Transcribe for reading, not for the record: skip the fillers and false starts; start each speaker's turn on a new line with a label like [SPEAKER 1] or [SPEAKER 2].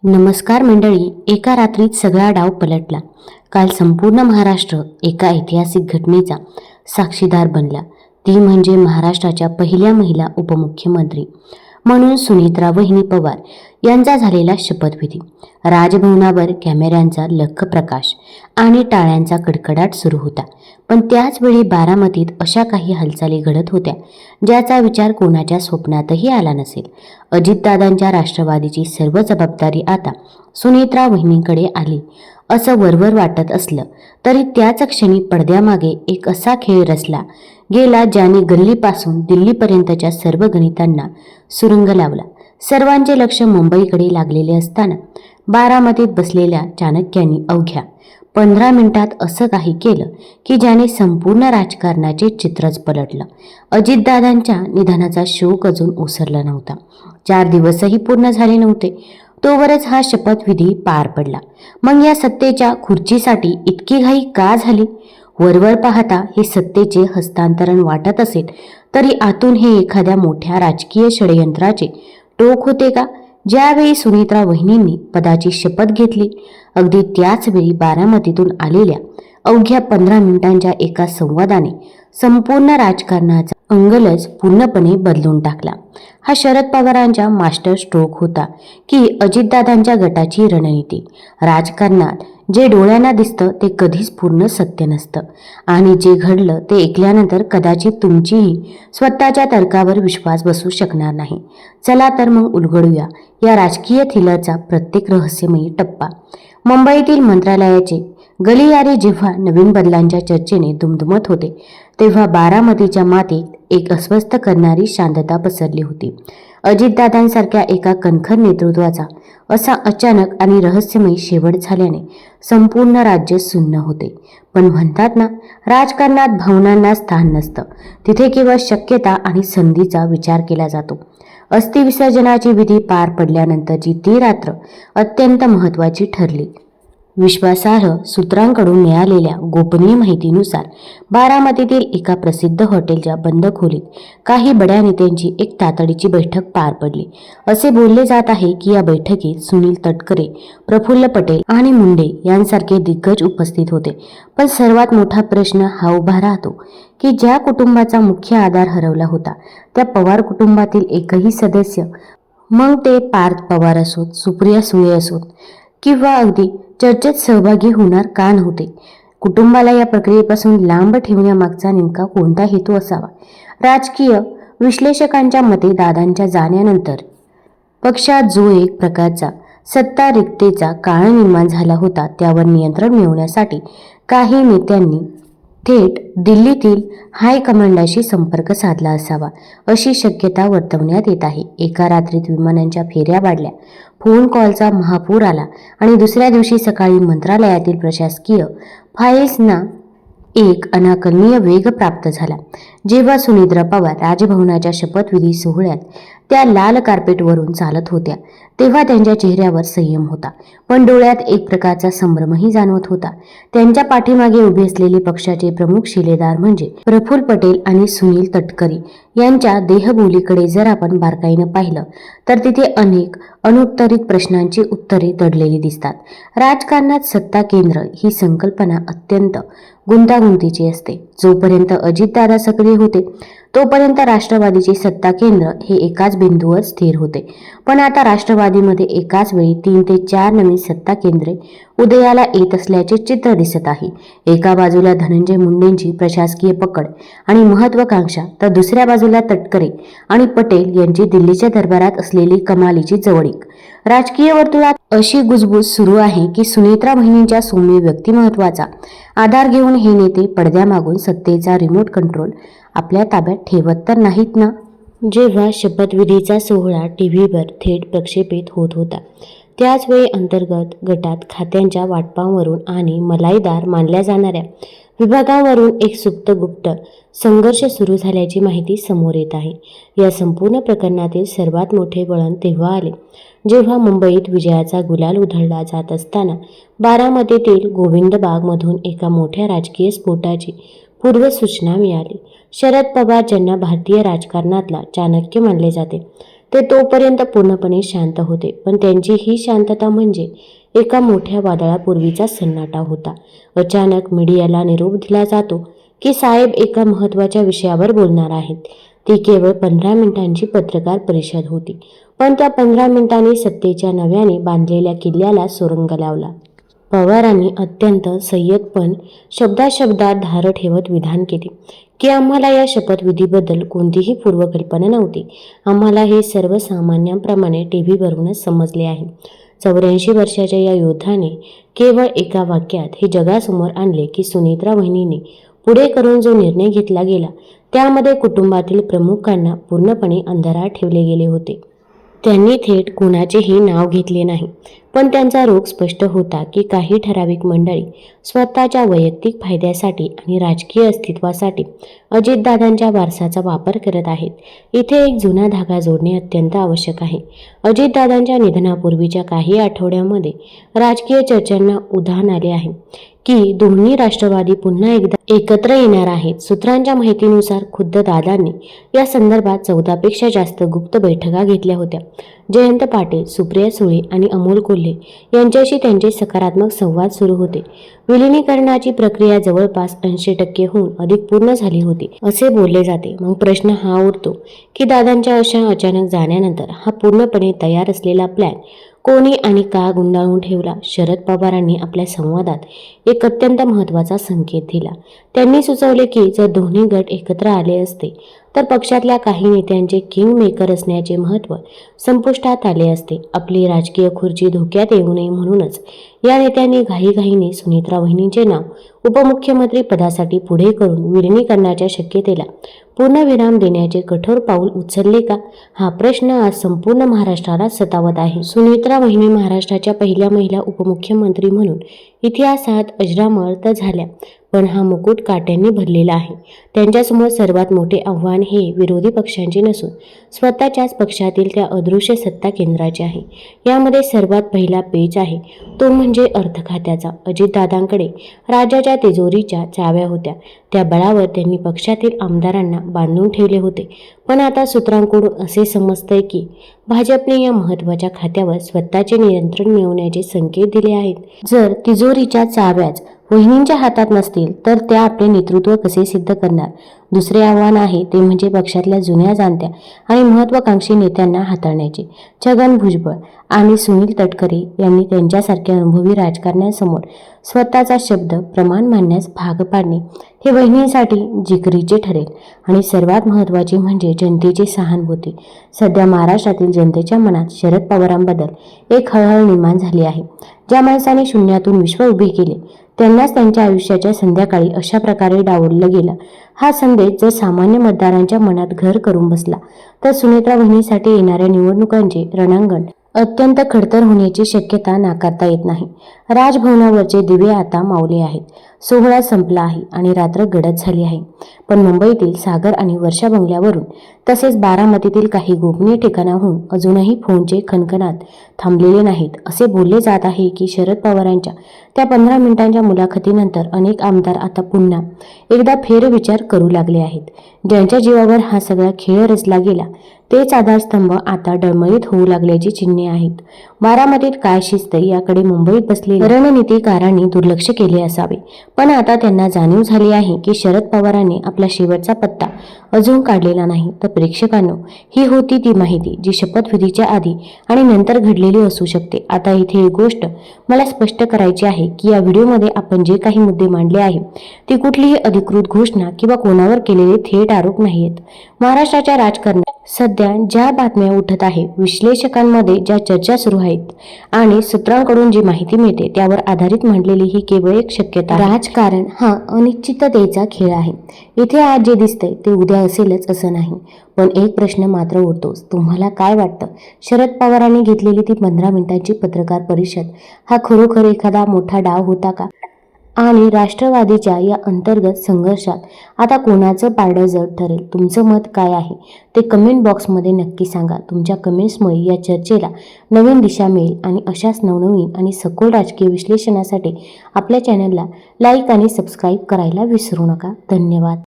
[SPEAKER 1] नमस्कार मंडळी. एका रात्रीत सगळा डाव पलटला. काल संपूर्ण महाराष्ट्र एका ऐतिहासिक घटनेचा साक्षीदार बनला. ती म्हणजे महाराष्ट्राच्या पहिल्या महिला उपमुख्यमंत्री म्हणून सुनेत्रा वहिनी पवार यांचा झालेला शपथविधी. राजभवनावर कॅमेऱ्यांचा लख प्रकाश आणि टाळ्यांचा कडकडाट सुरू होता. पण त्याच वेळी बारामतीत अशा काही हालचाली घडत होत्या ज्याचा विचार कोणाच्या स्वप्नातही आला नसेल. अजितदादांच्या राष्ट्रवादीची सर्व जबाबदारी आता सुनेत्रा वहिनींकडे आली असं वरवर वाटत असलं तरी त्याच क्षणी पडद्यामागे एक असा खेळ रचला गेला ज्याने गल्लीपासून दिल्लीपर्यंतच्या सर्व गणितांना सुरुंग लावला. सर्वांचे लक्ष मुंबईकडे लागलेले असताना बारामतीत बसलेल्या चाणक्यांनी अवघ्या 15 मिनिटात असं काही केलं की ज्याने संपूर्ण राजकारणाचे चित्रच पलटलं. अजितदादांच्या निधनाचा शोक अजून ओसरला नव्हता. 4 दिवसही पूर्ण झाले नव्हते तोवरच हा शपथविधी पार पडला. मग या सत्तेच्या खुर्चीसाठी इतकी घाई का झाली? वरवर पाहता हे सत्तेचे हस्तांतरण वाटत असेल तरी आतून हे एखाद्या मोठ्या राजकीय षडयंत्राचे टोक होते का? ज्यावेळी सुनेत्रा वहिनींनी पदाची शपथ घेतली अगदी त्याच वेळी बारामतीतून आलेल्या अवघ्या 15 मिनिटांच्या एका संवादाने संपूर्ण राजकारणाचा अंगलच पूर्णपणे बदलून टाकला. हा शरद पवारांच्या मास्टर स्ट्रोक होता की अजितदादांच्या गटाची रणनीती? राजकारणात जे डोळ्यांना दिसतं ते कधीच पूर्ण सत्य नसतं आणि जे घडलं ते ऐकल्यानंतर कदाचित तुमचीही स्वतःच्या तर्कावर विश्वास बसू शकणार नाही. चला तर मग उलगडूया या राजकीय थ्रिलरचा प्रत्येक रहस्यमयी टप्पा. मुंबईतील मंत्रालयाचे गलियारे जेव्हा नवीन बदलांच्या चर्चेने दुमदुमत होते तेव्हा बारामतीच्या मातीत एक अस्वस्थ करणारी शांतता पसरली होती. अजितदादांसारख्या एका कणखर नेतृत्वाचा असा अचानक आणि रहस्यमयी शेवट झाल्याने संपूर्ण राज्य सुन्न होते. पण म्हणतात ना, राजकारणात भावनांना स्थान नसतं, तिथे केवळ शक्यता आणि संधीचा विचार केला जातो. अस्थिविसर्जनाची विधी पार पडल्यानंतरची ती रात्र अत्यंत महत्त्वाची ठरली. विश्वासार्ह सूत्रांकडून मिळालेल्या गोपनीय माहितीनुसार बारामतीतील एका प्रसिद्ध हॉटेलच्या बंद खोलीत काही बड्या नेत्यांची एक तातडीची बैठक पार पडली. असे बोलले जात आहे की या बैठकीत सुनील तटकरे, प्रफुल्ल पटेल आणि मुंडे यांसारखे दिग्गज उपस्थित होते. पण सर्वात मोठा प्रश्न हा उभा राहतो की ज्या कुटुंबाचा मुख्य आधार हरवला होता त्या पवार कुटुंबातील एकही सदस्य, मग ते पार्थ पवार असोत, सुप्रिया सुळे असोत किंवा अगदी चर्चेत सहभागी होणार का नव्हते? कुटुंबाला या प्रक्रियेपासून लांब ठेवण्यामागचा नेमका कोणता हेतू असावा? राजकीय विश्लेषकांच्या मते दादांच्या जाण्यानंतर पक्षात जो एक प्रकारचा सत्ता रिक्ततेचा काळ निर्माण झाला होता त्यावर नियंत्रण मिळवण्यासाठी काही नेत्यांनी थेट दिल्लीतील हायकमांडाशी संपर्क साधला असावा अशी शक्यता वर्तवण्यात येत आहे. एका रात्रीत विमानांच्या फेऱ्या वाढल्या, फोन कॉलचा महापूर आला आणि दुसऱ्या दिवशी सकाळी मंत्रालयातील प्रशासकीय फाईल्सना एक अनाकलनीय वेग प्राप्त झाला. जेव्हा सुनेत्रा पवार राजभवनाच्या शपथविधी सोहळ्यात त्या लाल कार्पेटवरून चालत होत्या तेव्हा त्यांच्या चेहऱ्यावर संयम होता, पण डोळ्यात एक प्रकारचा संभ्रमही जाणवत होता. त्यांच्या पाठीमागे उभे असलेले पक्षाचे प्रमुख शिलेदार म्हणजे प्रफुल्ल पटेल आणि सुनील तटकरे यांच्या देहबोलीकडे जर आपण बारकाईनं पाहिलं तर तिथे अनेक अनुत्तरित प्रश्नांची उत्तरे दडलेली दिसतात. राजकारणात सत्ता केंद्र ही संकल्पना अत्यंत गुंतागुंतीची असते. जोपर्यंत अजितदादा सक्रिय होते तोपर्यंत राष्ट्रवादीचे सत्ता केंद्र हे एकाच बिंदूवर स्थिर होते. पण आता राष्ट्रवादीमध्ये एकाच वेळी 3 ते 4 नवीन सत्ता केंद्रे उदयाला येत असल्याचे चित्र दिसत आहे. एका बाजूला धनंजय मुंडेंची प्रशासकीय पकड आणि महत्वाकांक्षा तर दुसऱ्या बाजूला तटकरे आणि पटेल यांची दिल्लीच्या दरबारात असलेली कमालीची जवळीक. राजकीय वर्तुळात अशी गुजबूज सुरू आहे की सुनेत्रा वहिनींच्या सौम्य व्यक्तिमत्वाचा आधार घेऊन हे नेते पडद्यामागून सत्तेचा रिमोट कंट्रोल आपल्या ताब्यात ठेवत तर नाहीत ना? जेव्हा शपथविधीचा सोहळा टीव्हीवर थेट प्रक्षेपित होत होता त्याचवेळी अंतर्गत गटात खात्यांच्या वाटपांवरून आणि मलाईदार मानल्या जाणाऱ्या विभागावरून एक सुप्त गुप्त संघर्ष सुरू झाल्याची माहिती समोर येत आहे. या संपूर्ण प्रकरणातील सर्वात मोठे वळण तेव्हा आले जेव्हा मुंबईत विजयाचा गुलाल उधळला जात असताना बारामतीतील गोविंदबागमधून एका मोठ्या राजकीय स्फोटाची पूर्वसूचना मिळाली. शरद पवार ज्यांना भारतीय राजकारणातला चाणक्य मानले जाते ते तोपर्यंत पूर्णपणे शांत होते, पण त्यांची ही शांतता म्हणजे एका मोठ्या वादळापूर्वीचा सन्नाटा होता. अचानक मीडियाला निरोप दिला जातो की साहेब एका महत्त्वाच्या विषयावर बोलणार आहेत. ती केवळ 15 मिनिटांची पत्रकार परिषद होती, पण त्या 15 मिनिटांनी सत्तेच्या नव्याने बांधलेल्या किल्ल्याला सुरुंग लावला. पवारांनी अत्यंत संयतपण शब्दात धार ठेवत विधान केले की आम्हाला या शपथविधीबद्दल कोणतीही पूर्वकल्पना नव्हती. आम्हाला हे सर्वसामान्यांप्रमाणे टीव्हीवरूनच समजले आहे. 84 वर्षाच्या या योद्धाने केवळ एका वाक्यात हे जगासमोर आणले की सुनेत्रा वहिनीने पुढे करून जो निर्णय घेतला गेला त्यामध्ये कुटुंबातील प्रमुखांना पूर्णपणे अंधारात ठेवले गेले होते. त्यांनी थेट कुणाचेही नाव घेतले नाही, पण त्यांचा रोख स्पष्ट होता की काही ठराविक मंडळी स्वतःच्या वैयक्तिक फायद्यासाठी आणि राजकीय अस्तित्वासाठी अजितदादांच्या वारसाचा वापर करत आहेत. इथे एक जुना धागा जोडणे अत्यंत आवश्यक आहे. अजितदादांच्या निधनापूर्वीच्या काही आठवड्यांमध्ये राजकीय चर्चांना उधाण आले आहे की दोन्ही राष्ट्रवादी पुन्हा एकदा एकत्र येणार आहेत. सूत्रांच्या माहितीनुसार खुद्द दादांनी या संदर्भात 14 पेक्षा जास्त गुप्त बैठका घेतल्या होत्या. जयंत पाटील, सुप्रिया सुळे आणि अमोल कोल्हे यांच्याशी त्यांचे सकारात्मक संवाद सुरू होते. विलिनीकरणाची प्रक्रिया जवळपास 80% अधिक पूर्ण झाली होती असे बोलले जाते. मग प्रश्न हा उरतो की दादांच्या अशा अचानक जाण्यानंतर हा पूर्णपणे तयार असलेला प्लॅन कोणी आणि का गुंडाळून ठेवला? शरद पवारांनी आपल्या संवादात एक अत्यंत महत्त्वाचा संकेत दिला. त्यांनी सुचवले की जर दोन्ही गट एकत्र आले असते तर पक्षातल्या काही नेत्यांचे किंग मेकर असण्याचे महत्त्व संपुष्टात आले असते. आपली राजकीय खुर्ची धोक्यात येऊ नये म्हणूनच या नेत्यांनी घाईघाईने सुनेत्रा वहिनींचे नाव उपमुख्यमंत्री पदासाठी पुढे करून विलिनीकरणाच्या शक्यतेला पूर्णविराम देण्याचे कठोर पाऊल उचलले का? हा प्रश्न आज संपूर्ण महाराष्ट्राला सतावत आहे. सुनेत्रा वहिनी महाराष्ट्राच्या पहिल्या महिला उपमुख्यमंत्री म्हणून इतिहासात अजरामर तर झाल्या, पण हा मुकुट काट्यांनी भरलेला आहे. त्यांच्यासमोर सर्वात मोठे आव्हान हे विरोधी पक्षांचे नसून स्वतःच्याच पक्षातील त्या अदृश्य सत्ता केंद्राचे आहे. यामध्ये सर्वात पहिला पेच आहे तो म्हणजे अर्थ खात्याचा. अजितदादांकडे राज्याच्या तिजोरीच्या चाव्या होत्या. त्या बळावर त्यांनी पक्षातील आमदारांना बांधून ठेवले होते, पण आता सूत्रांकडून असे समजतंय की भाजपने या महत्त्वाच्या खात्यावर स्वतःचे नियंत्रण मिळवण्याचे संकेत दिले आहेत. जर तिजोरीच्या चाव्याच वहिनींच्या हातात नसतील तर त्या आपले नेतृत्व कसे सिद्ध करणार? दुसरे आव्हान आहे ते म्हणजे पक्षातल्या जुन्या जाणत्या आणि महत्त्वाकांक्षी नेत्यांना हाताळण्याचे. छगन भुजबळ आणि सुनील तटकरे यांनी त्यांच्यासारख्या अनुभवी राजकारण्यासमोर स्वतःचा शब्द प्रमाण मानण्यास भाग पाडणे हे वहिनींसाठी जिकरीचे ठरेल. आणि सर्वात महत्त्वाचे म्हणजे जनतेची सहानुभूती. सध्या महाराष्ट्रातील जनतेच्या मनात शरद पवारांबद्दल एक हळहळ निर्माण झाली आहे. ज्या माणसाने शून्यातून विश्व उभे केले त्यांनाच त्यांच्या आयुष्याच्या संध्याकाळी अशा प्रकारे डावललं गेलं. हा संदेश जर सामान्य मतदारांच्या मनात घर करून बसला तर सुनेत्रा वहिनीसाठी येणाऱ्या निवडणुकांचे रणांगण अत्यंत खडतर होण्याची शक्यता नाकारता येत नाही. राजभवनावरचे दिवे आता मावले आहेत. सोहळा संपला आहे आणि रात्र गडद झाली आहे, पण मुंबईतील सागर आणि वर्षा बंगल्यावरून तसेच बारामतीतील काही गोपनीय ठिकाणाहून अजूनही फोनचे खणखणाट थांबलेले नाहीत. असे बोलले जात आहे की शरद पवारांच्या त्या 15 मिनिटांच्या मुलाखतीनंतर अनेक आमदार आता पुन्हा एकदा फेरविचार करू लागले आहेत. ज्यांच्या जीवावर हा सगळा खेळ रचला गेला तेच आधारस्तंभ आता डळमळीत होऊ लागल्याची चिन्हे आहेत. बारामतीत काय शिस्त याकडे मुंबईत बसलेल्या रणनीतिकारांनी दुर्लक्ष केले असावे, पण आता त्यांना जाणीव झाली आहे की शरद पवारांनी आपला शेवटचा पत्ता अजून काढलेला नाही. तर प्रेक्षकांनो, ही होती ती माहिती जी शपथविधीच्या आधी आणि नंतर घडलेली असू शकते. आता इथे एक गोष्ट मला स्पष्ट करायची आहे की या व्हिडिओमध्ये आपण जे काही मुद्दे मांडले आहेत ती कुठलीही अधिकृत घोषणा किंवा कोणावर केलेले थेट आरोप नाहीत. महाराष्ट्राच्या राजकारणात सध्या ज्या बातम्या उठत आहेत, विश्लेषकांमध्ये ज्या चर्चा सुरू आहेत आणि सूत्रांकडून जी माहिती मिळते त्यावर आधारित मांडलेली ही केवळ एक शक्यता. राजकारण हा अनिश्चिततेचा खेळ आहे. इथे आज जे दिसतंय ते उद्या असेलच असं नाही. पण एक प्रश्न मात्र उरतोच. तुम्हाला काय वाटतं? शरद पवारांनी घेतलेली ती 15 मिनिटांची पत्रकार परिषद हा खरोखर एखादा मोठा डाव होता का? आणि राष्ट्रवादीच्या या अंतर्गत संघर्षात आता कोणाचं पारडं जड ठरेल? तुमचं मत काय आहे ते कमेंट बॉक्समध्ये नक्की सांगा. तुमच्या कमेंट्समुळे या चर्चेला नवीन दिशा मिळेल आणि अशाच नवनवीन आणि सखोल राजकीय विश्लेषणासाठी आपल्या चॅनलला लाईक आणि सबस्क्राईब करायला विसरू नका. धन्यवाद.